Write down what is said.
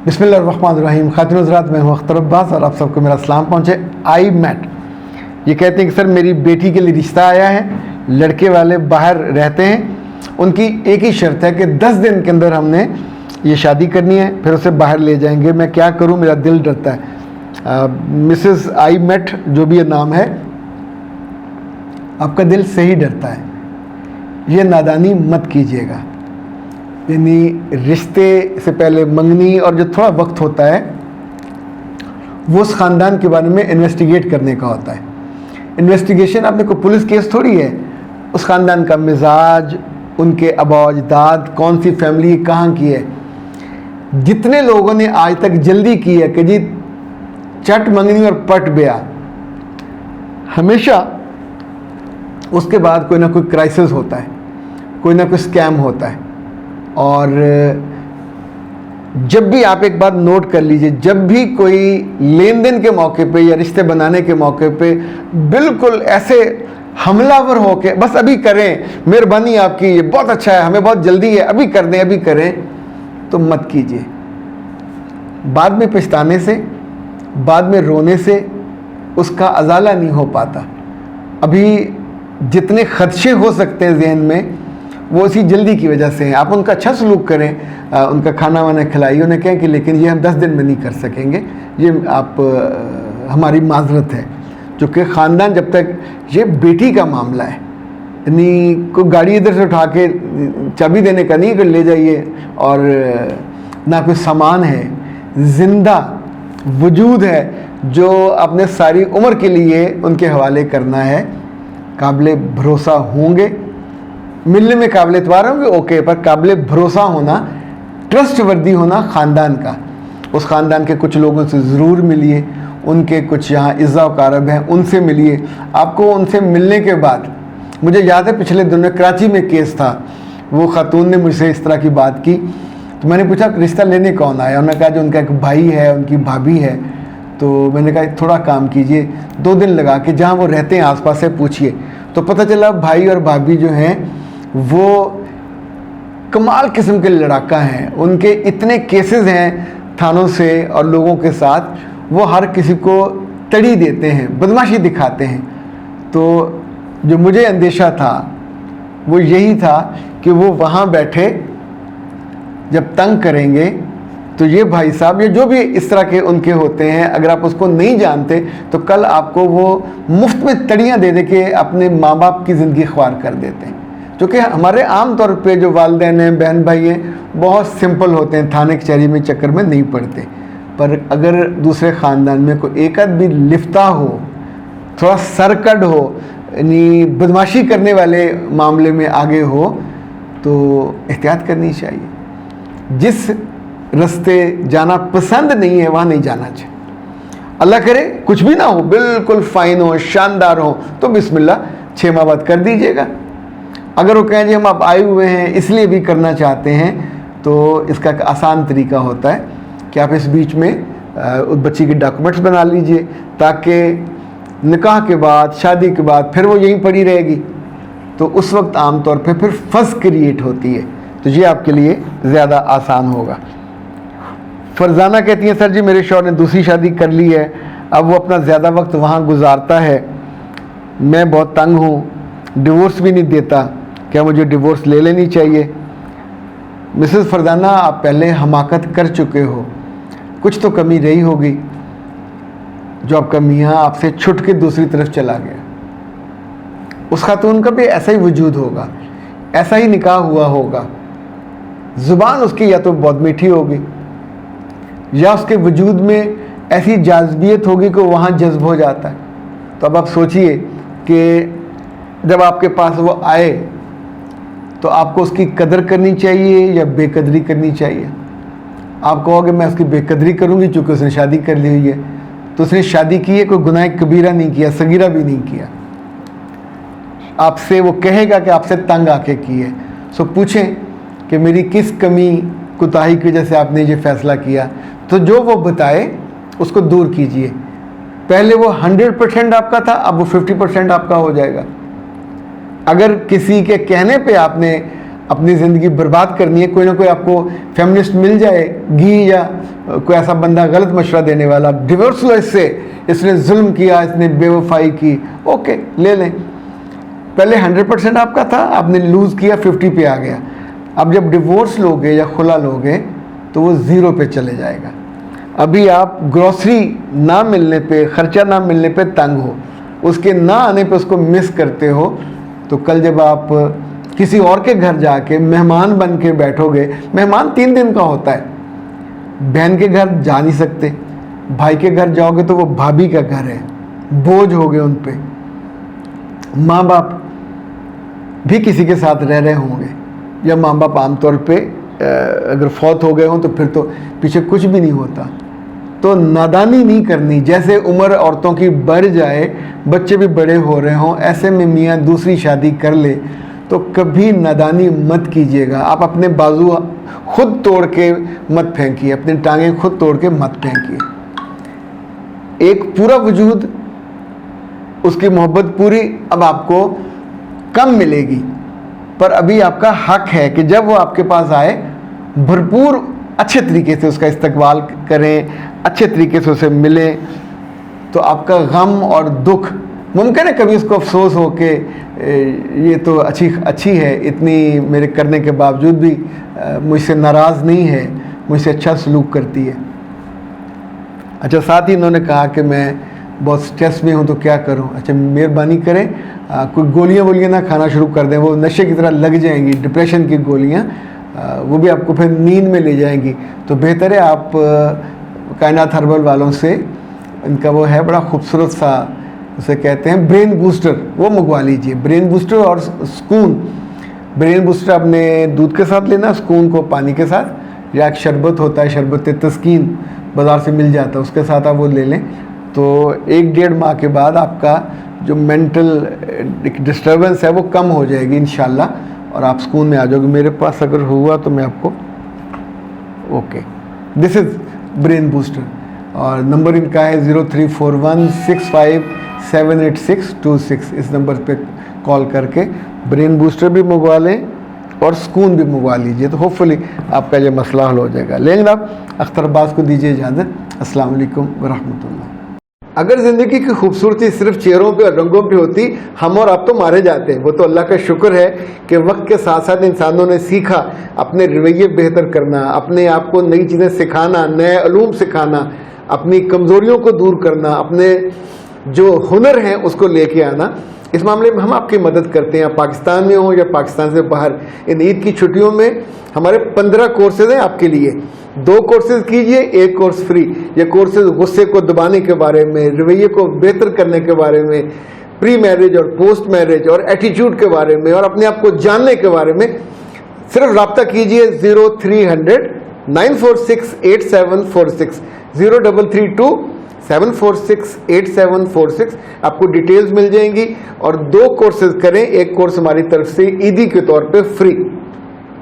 बिस्मिल्लाहिर्रहमानिर्रहीम। खातिन हज़रात, मैं हूँ अख्तर अब्बास और आप सबको मेरा सलाम पहुँचे। आई मैट ये कहते हैं कि सर मेरी बेटी के लिए रिश्ता आया है, लड़के वाले बाहर रहते हैं, उनकी एक ही शर्त है कि 10 दिन के अंदर हमने ये शादी करनी है, फिर उसे बाहर ले जाएंगे। मैं क्या करूँ, मेरा दिल डरता है। मिसेस आई मैट जो भी ये नाम है, आपका दिल से ही डरता है, ये नादानी मत कीजिएगा। यानी रिश्ते से पहले मंगनी और जो थोड़ा वक्त होता है वो उस ख़ानदान के बारे में इन्वेस्टिगेट करने का होता है। इन्वेस्टिगेशन आपने कोई पुलिस केस थोड़ी है, उस ख़ानदान का मिजाज, उनके आबा अजदाद, कौन सी फैमिली कहाँ की है। जितने लोगों ने आज तक जल्दी की है कि जी चट मंगनी और पट ब्याह, हमेशा उसके बाद कोई ना कोई क्राइसिस होता है, कोई ना कोई स्कैम होता है। और जब भी आप एक बात नोट कर लीजिए, जब भी कोई लेन देन के मौके पे या रिश्ते बनाने के मौके पे बिल्कुल ऐसे हमलावर हो के बस अभी करें, मेहरबानी आपकी, ये बहुत अच्छा है, हमें बहुत जल्दी है, अभी कर दें, अभी करें, तो मत कीजिए। बाद में पछताने से, बाद में रोने से उसका अजाला नहीं हो पाता। अभी जितने खदशे हो सकते हैं जहन में, वो इसी जल्दी की वजह से हैं। आप उनका अच्छा सलूक करें, उनका खाना वाना खिलाइए, उन्हें कहें कि लेकिन ये हम 10 दिन में नहीं कर सकेंगे, ये आप हमारी माजरत है। चूँकि ख़ानदान जब तक, ये बेटी का मामला है, यानी कोई गाड़ी इधर से उठा के चाबी देने का नहीं कि ले जाइए, और ना कोई सामान है, ज़िंदा वजूद है जो आपने सारी उम्र के लिए उनके हवाले करना है। काबिल भरोसा होंगे, मिलने में काबिल एतबार होंगे, ओके, पर काबिल भरोसा होना, ट्रस्ट वर्दी होना ख़ानदान का। उस ख़ानदान के कुछ लोगों से ज़रूर मिलिए, उनके कुछ यहाँ इज़्ज़ा वकारब हैं, उनसे मिलिए। आपको उनसे मिलने के बाद, मुझे याद है पिछले दिनों में कराची में केस था, वो खातून ने मुझसे इस तरह की बात की, तो मैंने पूछा रिश्ता लेने कौन आया। उन्होंने कहा जो उनका एक भाई है, उनकी भाभी है। तो मैंने कहा थोड़ा काम कीजिए, 2 दिन लगा के जहाँ वो रहते हैं आसपास से पूछिए। तो पता चला भाई और भाभी जो हैं वो कमाल किस्म के लड़ाका हैं, उनके इतने केसेस हैं थानों से और लोगों के साथ, वो हर किसी को तड़ी देते हैं, बदमाशी दिखाते हैं। तो जो मुझे अंदेशा था वो यही था कि वो वहाँ बैठे जब तंग करेंगे तो ये भाई साहब या जो भी इस तरह के उनके होते हैं, अगर आप उसको नहीं जानते तो कल आपको वो मुफ्त में तड़ियाँ दे दे के अपने माँ बाप की ज़िंदगी ख्वार कर देते हैं। क्योंकि हमारे आम तौर पे जो वालिदैन हैं, बहन भाई हैं, बहुत सिंपल होते हैं, थाने कचहरी में चक्कर में नहीं पड़ते। पर अगर दूसरे ख़ानदान में कोई एक आध भी लिफ्ता हो, थोड़ा सरकट हो, यानी बदमाशी करने वाले मामले में आगे हो, तो एहतियात करनी चाहिए। जिस रास्ते जाना पसंद नहीं है वहाँ नहीं जाना चाहिए। अल्लाह करे कुछ भी ना हो, बिल्कुल फ़ाइन हो, शानदार हो, तो बिस्मिल्लाह 6 माह बाद कर दीजिएगा। अगर वो कहें जी हम आप आए हुए हैं इसलिए भी करना चाहते हैं, तो इसका एक आसान तरीका होता है कि आप इस बीच में उस बच्ची के डॉक्यूमेंट्स बना लीजिए, ताकि निकाह के बाद, शादी के बाद फिर वो यहीं पड़ी रहेगी, तो उस वक्त आम तौर पे फिर फस क्रिएट होती है। तो ये आपके लिए ज़्यादा आसान होगा। फरजाना कहती हैं सर जी मेरे शौहर ने दूसरी शादी कर ली है, अब वो अपना ज़्यादा वक्त वहाँ गुजारता है, मैं बहुत तंग हूँ, डिवोर्स भी नहीं देता, क्या मुझे डिवोर्स ले लेनी चाहिए? मिसेस फरजाना, आप पहले हमाकत कर चुके हो, कुछ तो कमी रही होगी जो आपका मियाँ आपसे छुट के दूसरी तरफ चला गया। उस खातून का भी ऐसा ही वजूद होगा, ऐसा ही निकाह हुआ होगा, ज़ुबान उसकी या तो बहुत मीठी होगी या उसके वजूद में ऐसी जाज़बियत होगी कि वहाँ जज्ब हो जाता है। तो अब आप सोचिए कि जब आपके पास वो आए तो आपको उसकी कदर करनी चाहिए या बेकदरी करनी चाहिए? आप कहोगे मैं उसकी बेकदरी करूँगी चूँकि उसने शादी कर ली हुई है। तो उसने शादी की है, कोई गुनाह कबीरा नहीं किया, सगीरा भी नहीं किया। आपसे वो कहेगा कि आपसे तंग आके की है। सो पूछें कि मेरी किस कमी कोताही की वजह से आपने ये फ़ैसला किया, तो जो वो बताए उसको दूर कीजिए। पहले वो 100% आपका था, अब वो 50% आपका हो जाएगा। अगर किसी के कहने पे आपने अपनी ज़िंदगी बर्बाद करनी है, कोई ना कोई आपको फेमिनिस्ट मिल जाएगी या कोई ऐसा बंदा गलत मशवरा देने वाला, डिवोर्स लो इससे, इसने जुल्म किया, इसने बेवफाई की, ओके ले लें। पहले 100% आपका था, आपने लूज़ किया, 50 पे आ गया। अब जब डिवोर्स लोगे या खुला लोगे तो वो 0 पे चले जाएगा। अभी आप ग्रोसरी ना मिलने पे, ख़र्चा ना मिलने पे तंग हो, उसके ना आने पे उसको मिस करते हो, तो कल जब आप किसी और के घर जाके मेहमान बन के बैठोगे, मेहमान 3 दिन का होता है, बहन के घर जा नहीं सकते, भाई के घर जाओगे तो वो भाभी का घर है, बोझ हो गए उन पे। माँ बाप भी किसी के साथ रह रहे होंगे, या माँ बाप आमतौर पे अगर फौत हो गए हों तो फिर तो पीछे कुछ भी नहीं होता। तो नादानी नहीं करनी, जैसे उम्र औरतों की बढ़ जाए, बच्चे भी बड़े हो रहे हों, ऐसे में मियाँ दूसरी शादी कर ले, तो कभी नादानी मत कीजिएगा। आप अपने बाजू खुद तोड़ के मत फेंकिए, अपनी टांगें खुद तोड़ के मत फेंकिए। एक पूरा वजूद, उसकी मोहब्बत पूरी अब आपको कम मिलेगी, पर अभी आपका हक है कि जब वो आपके पास आए भरपूर अच्छे तरीके से उसका इस्तकबाल करें, अच्छे तरीके से उसे मिलें, तो आपका गम और दुख, मुमकिन है कभी उसको अफसोस हो कि ये तो अच्छी है, इतनी मेरे करने के बावजूद भी मुझसे नाराज़ नहीं है, मुझसे अच्छा सलूक करती है। अच्छा, साथ ही इन्होंने कहा कि मैं बहुत स्ट्रेस में हूँ तो क्या करूँ। अच्छा, मेहरबानी करें कोई गोलियाँ ना खाना शुरू कर दें, वो नशे की तरह लग जाएंगी, डिप्रेशन की गोलियाँ, वो भी आपको फिर नींद में ले जाएंगी। तो बेहतर है आप कायनात हर्बल वालों से, इनका वो है बड़ा खूबसूरत सा, उसे कहते हैं ब्रेन बूस्टर, वो मंगवा लीजिए। ब्रेन बूस्टर और स्कून। ब्रेन बूस्टर आपने दूध के साथ लेना, स्कून को पानी के साथ, या एक शरबत होता है, शरबत तस्कीन बाज़ार से मिल जाता है, उसके साथ आप वो ले लें। तो 1-1.5 माह के बाद आपका जो मेंटल डिस्टर्बेंस है वो कम हो जाएगी इंशाल्लाह, और आप सुकून में आ जाओगे। मेरे पास अगर हुआ तो मैं आपको, okay, this is brain booster, और नंबर इनका है 0341657826। इस नंबर पे कॉल करके ब्रेन बूस्टर भी मंगवा लें और सुकून भी मंगवा लीजिए, तो होपफुली आपका ये मसला हल हो जाएगा। लेकिन आप अख्तर अब्बास को दीजिए इजाज़त। अस्सलाम वालेकुम वरहमतुल्लाह। अगर ज़िंदगी की खूबसूरती सिर्फ चेहरों पे और रंगों पे होती, हम और आप तो मारे जाते हैं। वो तो अल्लाह का शुक्र है कि वक्त के साथ साथ इंसानों ने सीखा अपने रवैये बेहतर करना, अपने आप को नई चीज़ें सिखाना, नए अलूम सिखाना, अपनी कमज़ोरियों को दूर करना, अपने जो हुनर हैं उसको लेके आना। इस मामले में हम आपकी मदद करते हैं, आप पाकिस्तान में हो या पाकिस्तान से बाहर। इन ईद की छुट्टियों में हमारे 15 कोर्सेज हैं आपके लिए। 2 कोर्सेज कीजिए, 1 कोर्स फ्री। ये कोर्सेज गुस्से को दबाने के बारे में, रवैये को बेहतर करने के बारे में, प्री मैरिज और पोस्ट मैरिज और एटीट्यूड के बारे में, और अपने आप को जानने के बारे में। सिर्फ रब्ता कीजिए 0300 946 8746, 0332 746 8746। आपको डिटेल्स मिल जाएंगी, और 2 कोर्सेज करें, 1 कोर्स हमारी तरफ से ईदी के तौर पे फ्री।